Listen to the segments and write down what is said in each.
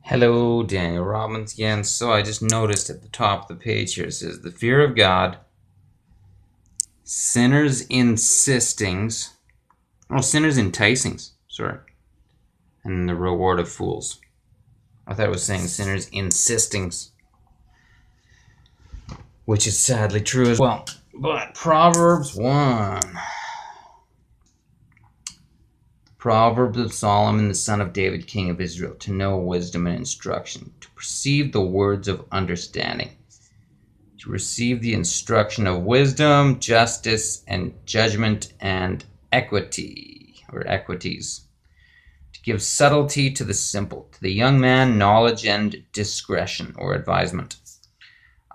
Hello, Daniel Robbins again. So I just noticed at the top of the page here it says, the fear of God, sinners' insistings, sinners' enticings, sorry, and the reward of fools. I thought it was saying sinners' insistings, which is sadly true as well. But Proverbs 1. Proverbs of Solomon, the son of David, king of Israel, to know wisdom and instruction, to perceive the words of understanding, to receive the instruction of wisdom, justice, and judgment, and equity, or equities, to give subtlety to the simple, to the young man knowledge and discretion, or advisement.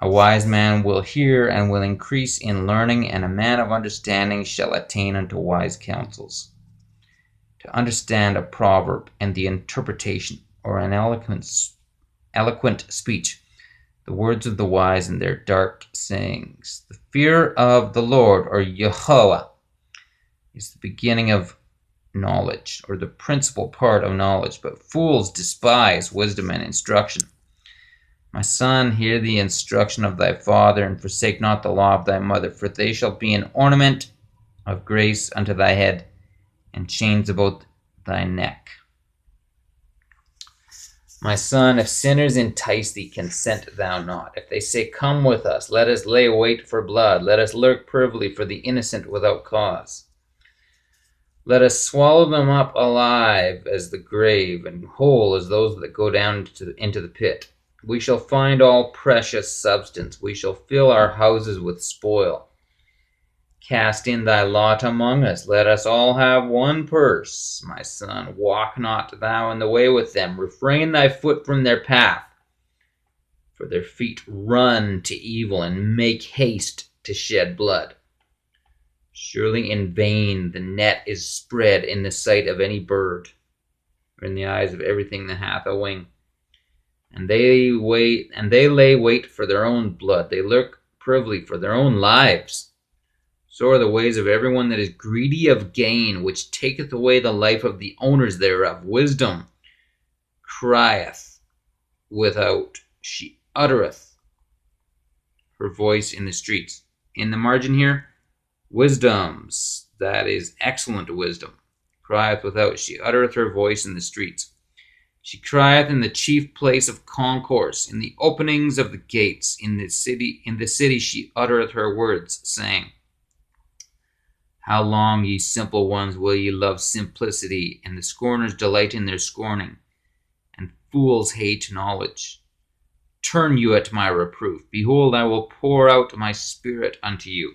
A wise man will hear and will increase in learning, and a man of understanding shall attain unto wise counsels. To understand a proverb and the interpretation, or an eloquent speech, the words of the wise and their dark sayings. The fear of the Lord, or Yahweh, is the beginning of knowledge, or the principal part of knowledge, but fools despise wisdom and instruction. My son, hear the instruction of thy father, and forsake not the law of thy mother, for they shall be an ornament of grace unto thy head, and chains about thy neck. My son, if sinners entice thee, consent thou not. If they say, come with us, let us lay wait for blood, let us lurk privily for the innocent without cause. Let us swallow them up alive as the grave, and whole as those that go down into the pit. We shall find all precious substance. We shall fill our houses with spoil. Cast in thy lot among us. Let us all have one purse. My son, walk not thou in the way with them. Refrain thy foot from their path. For their feet run to evil and make haste to shed blood. Surely in vain the net is spread in the sight of any bird, or in the eyes of everything that hath a wing. And they lay wait for their own blood. They lurk privily for their own lives. So are the ways of everyone that is greedy of gain, which taketh away the life of the owners thereof. Wisdom crieth without, she uttereth her voice in the streets. In the margin here, wisdoms, that is excellent wisdom, crieth without, she uttereth her voice in the streets. She crieth in the chief place of concourse, in the openings of the gates, in the city she uttereth her words, saying, how long, ye simple ones, will ye love simplicity, and the scorners delight in their scorning, and fools hate knowledge? Turn you at my reproof. Behold, I will pour out my spirit unto you.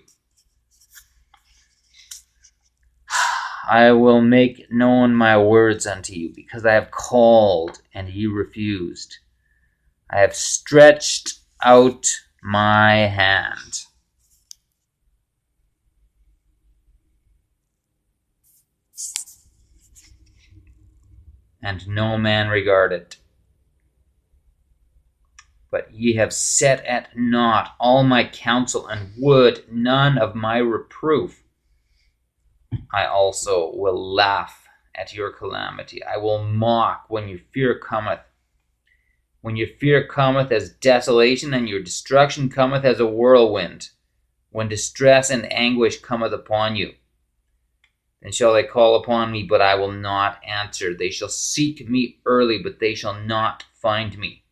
I will make known my words unto you, because I have called, and ye refused. I have stretched out my hand. And no man regarded. But ye have set at naught all my counsel, and would none of my reproof. I also will laugh at your calamity. I will mock when your fear cometh. When your fear cometh as desolation, and your destruction cometh as a whirlwind. When distress and anguish cometh upon you. Then shall they call upon me, but I will not answer. They shall seek me early, but they shall not find me.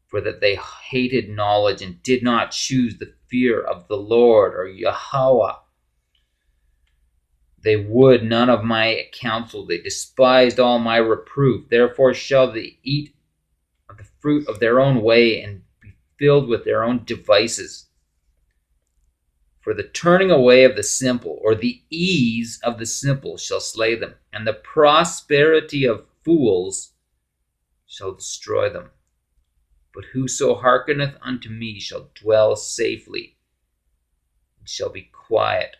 For that they hated knowledge, and did not choose the fear of the Lord, or Yahweh. They would none of my counsel. They despised all my reproof. Therefore shall they eat of the fruit of their own way, and be filled with their own devices. For the turning away of the simple, or the ease of the simple, shall slay them, and the prosperity of fools shall destroy them. But whoso hearkeneth unto me shall dwell safely, and shall be quiet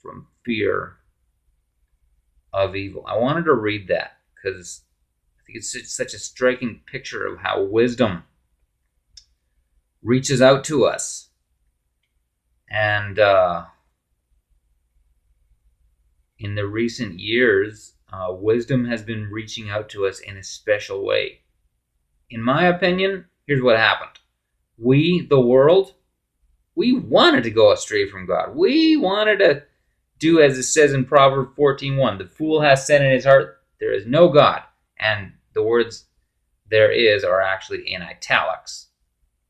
from fear of evil. I wanted to read that because I think it's such a striking picture of how wisdom reaches out to us. And in the recent years, wisdom has been reaching out to us in a special way. In my opinion, here's what happened. We, the world, we wanted to go astray from God. We wanted to do as it says in Proverbs 14:1. The fool has said in his heart, there is no God. And the words there is are actually in italics.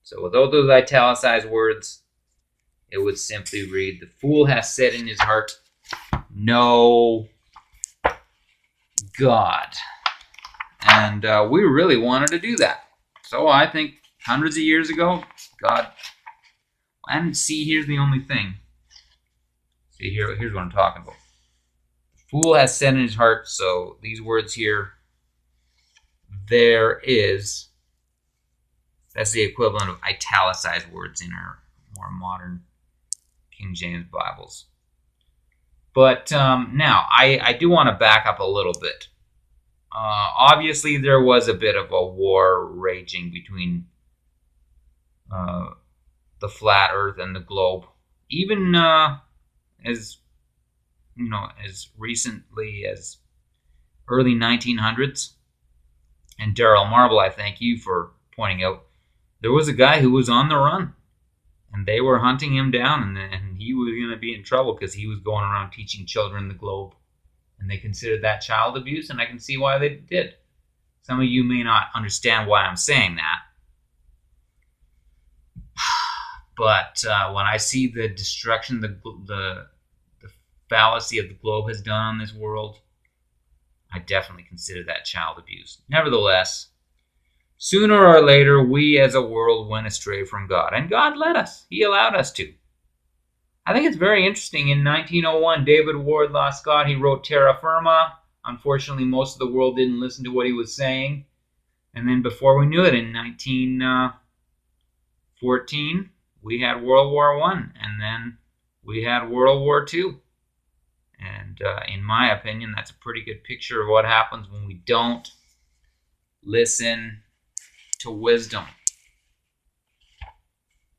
So without those italicized words, it would simply read, the fool has said in his heart, no God. And we really wanted to do that. So I think hundreds of years ago, God, and see, here's the only thing. See, here's what I'm talking about. The fool has said in his heart, so these words here, there is, that's the equivalent of italicized words in our more modern King James Bibles. But now, I do want to back up a little bit. Obviously, there was a bit of a war raging between the flat Earth and the globe, even as recently as early 1900s. And Daryl Marble, I thank you for pointing out, there was a guy who was on the run, and they were hunting him down, and he was going to be in trouble because he was going around teaching children the globe. And they considered that child abuse, and I can see why they did. Some of you may not understand why I'm saying that. But when I see the destruction the fallacy of the globe has done on this world, I definitely consider that child abuse. Nevertheless, sooner or later, we as a world went astray from God. And God let us. He allowed us to. I think it's very interesting. In 1901, David Wardlaw Scott, he wrote Terra Firma. Unfortunately, most of the world didn't listen to what he was saying. And then before we knew it, in 1914, we had World War I. And then we had World War II. And in my opinion, that's a pretty good picture of what happens when we don't listen to wisdom.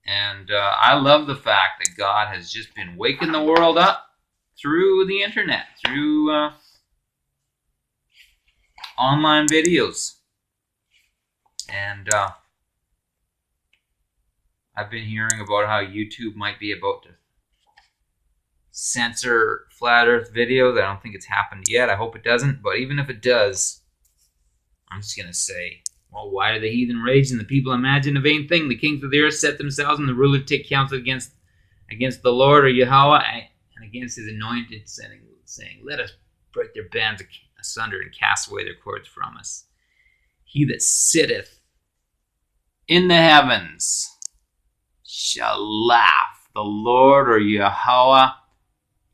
And I love the fact that God has just been waking the world up through the internet, through online videos. And I've been hearing about how YouTube might be about to censor flat earth videos. I don't think it's happened yet. I hope it doesn't. But even if it does, I'm just going to say, well, why do the heathen rage and the people imagine a vain thing? The kings of the earth set themselves, and the rulers take counsel against the Lord or Yahweh and against his anointed, saying, let us break their bands asunder and cast away their cords from us. He that sitteth in the heavens shall laugh. The Lord or Yahweh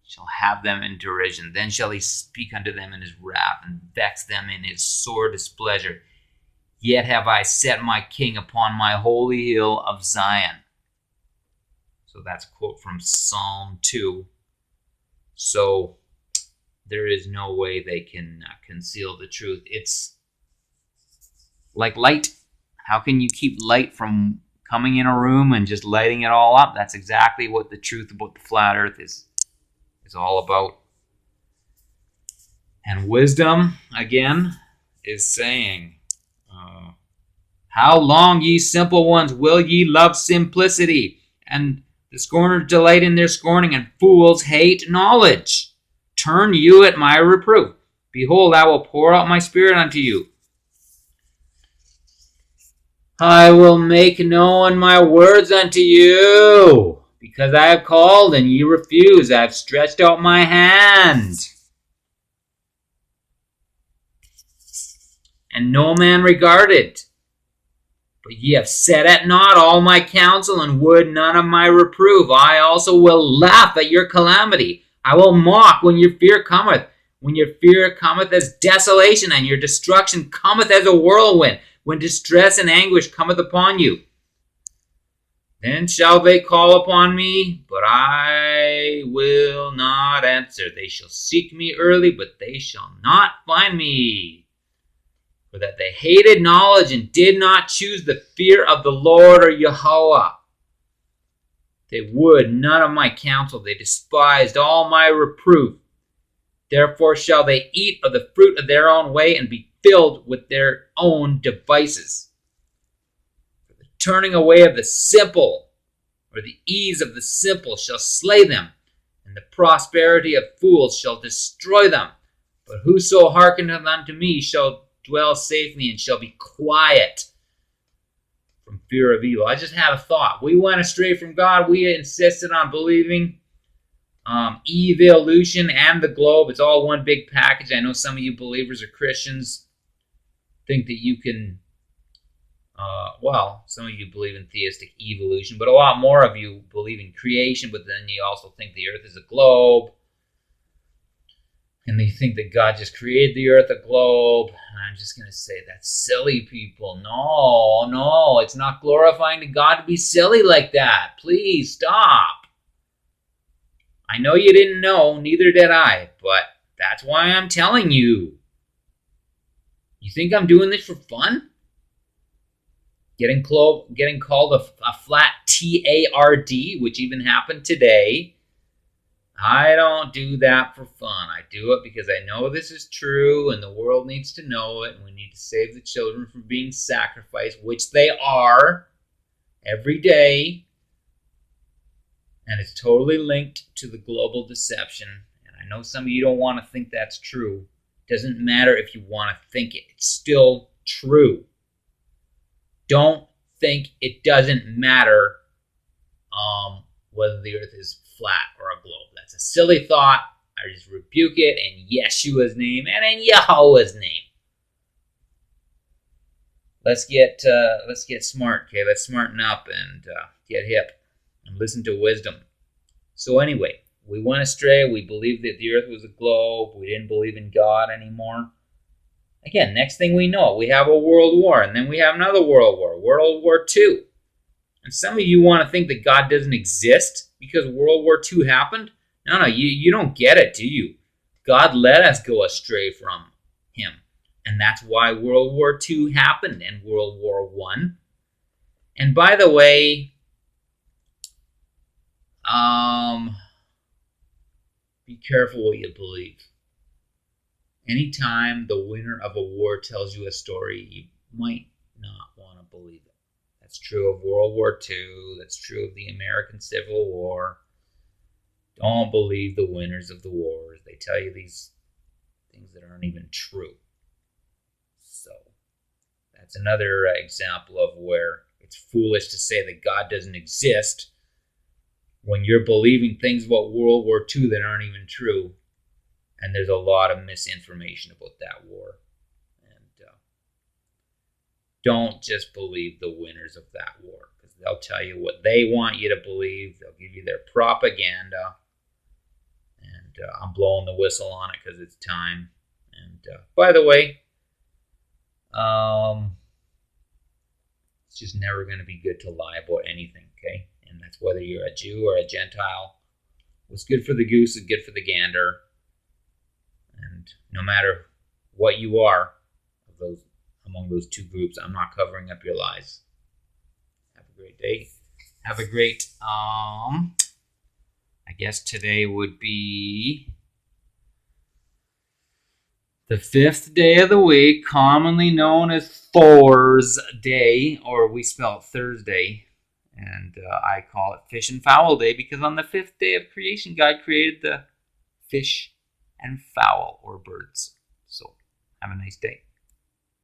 shall have them in derision. Then shall he speak unto them in his wrath, and vex them in his sore displeasure. Yet have I set my king upon my holy hill of Zion. So that's a quote from Psalm 2. So there is no way they can conceal the truth. It's like light. How can you keep light from coming in a room and just lighting it all up? That's exactly what the truth about the flat earth is all about. And wisdom, again, is saying, how long, ye simple ones, will ye love simplicity? And the scorners delight in their scorning, and fools hate knowledge. Turn you at my reproof. Behold, I will pour out my spirit unto you. I will make known my words unto you, because I have called and ye refuse. I have stretched out my hand, and no man regarded. But ye have set at naught all my counsel, and would none of my reproof. I also will laugh at your calamity. I will mock when your fear cometh. When your fear cometh as desolation, and your destruction cometh as a whirlwind. When distress and anguish cometh upon you. Then shall they call upon me, but I will not answer. They shall seek me early, but they shall not find me. For that they hated knowledge and did not choose the fear of the Lord or Yahweh. They would none of my counsel. They despised all my reproof. Therefore shall they eat of the fruit of their own way and be filled with their own devices. For the turning away of the simple, or the ease of the simple, shall slay them, and the prosperity of fools shall destroy them. But whoso hearkeneth unto me shall dwell safely and shall be quiet from fear of evil. I just had a thought. We went astray from God. We insisted on believing evolution and the globe. It's all one big package. I know some of you believers or Christians think that you can, some of you believe in theistic evolution, but a lot more of you believe in creation, but then you also think the earth is a globe. And they think that God just created the earth a globe. And I'm just going to say, that's silly, people. No, it's not glorifying to God to be silly like that. Please stop. I know you didn't know, neither did I, but that's why I'm telling you. You think I'm doing this for fun? Getting called a flat TARD, which even happened today. I don't do that for fun. I do it because I know this is true and the world needs to know it, and we need to save the children from being sacrificed, which they are every day. And it's totally linked to the global deception. And I know some of you don't want to think that's true. It doesn't matter if you want to think it. It's still true. Don't think it doesn't matter whether the earth is flat or a globe. That's a silly thought. I just rebuke it in Yeshua's name and in Yahweh's name. Let's get smart, okay? Let's smarten up and get hip and listen to wisdom. So anyway, we went astray. We believed that the earth was a globe. We didn't believe in God anymore. Again, next thing we know, we have a world war, and then we have another world war, World War II. And some of you want to think that God doesn't exist because World War II happened. No, you don't get it, do you? God let us go astray from him. And that's why World War II happened and World War I. And by the way, be careful what you believe. Anytime the winner of a war tells you a story, you might not want to believe it. That's true of World War II. That's true of the American Civil War. Don't believe the winners of the wars. They tell you these things that aren't even true. So that's another example of where it's foolish to say that God doesn't exist when you're believing things about World War II that aren't even true. And there's a lot of misinformation about that war. Don't just believe the winners of that war, because they'll tell you what they want you to believe. They'll give you their propaganda. And I'm blowing the whistle on it because it's time. And by the way, it's just never going to be good to lie about anything, okay? And that's whether you're a Jew or a Gentile. What's good for the goose is good for the gander. And no matter what you are of those, among those two groups, I'm not covering up your lies. Have a great day. Have a great, I guess today would be the 5th day of the week, commonly known as Thor's Day, or we spell it Thursday. And I call it Fish and Fowl Day because on the 5th day of creation, God created the fish and fowl, or birds. So have a nice day.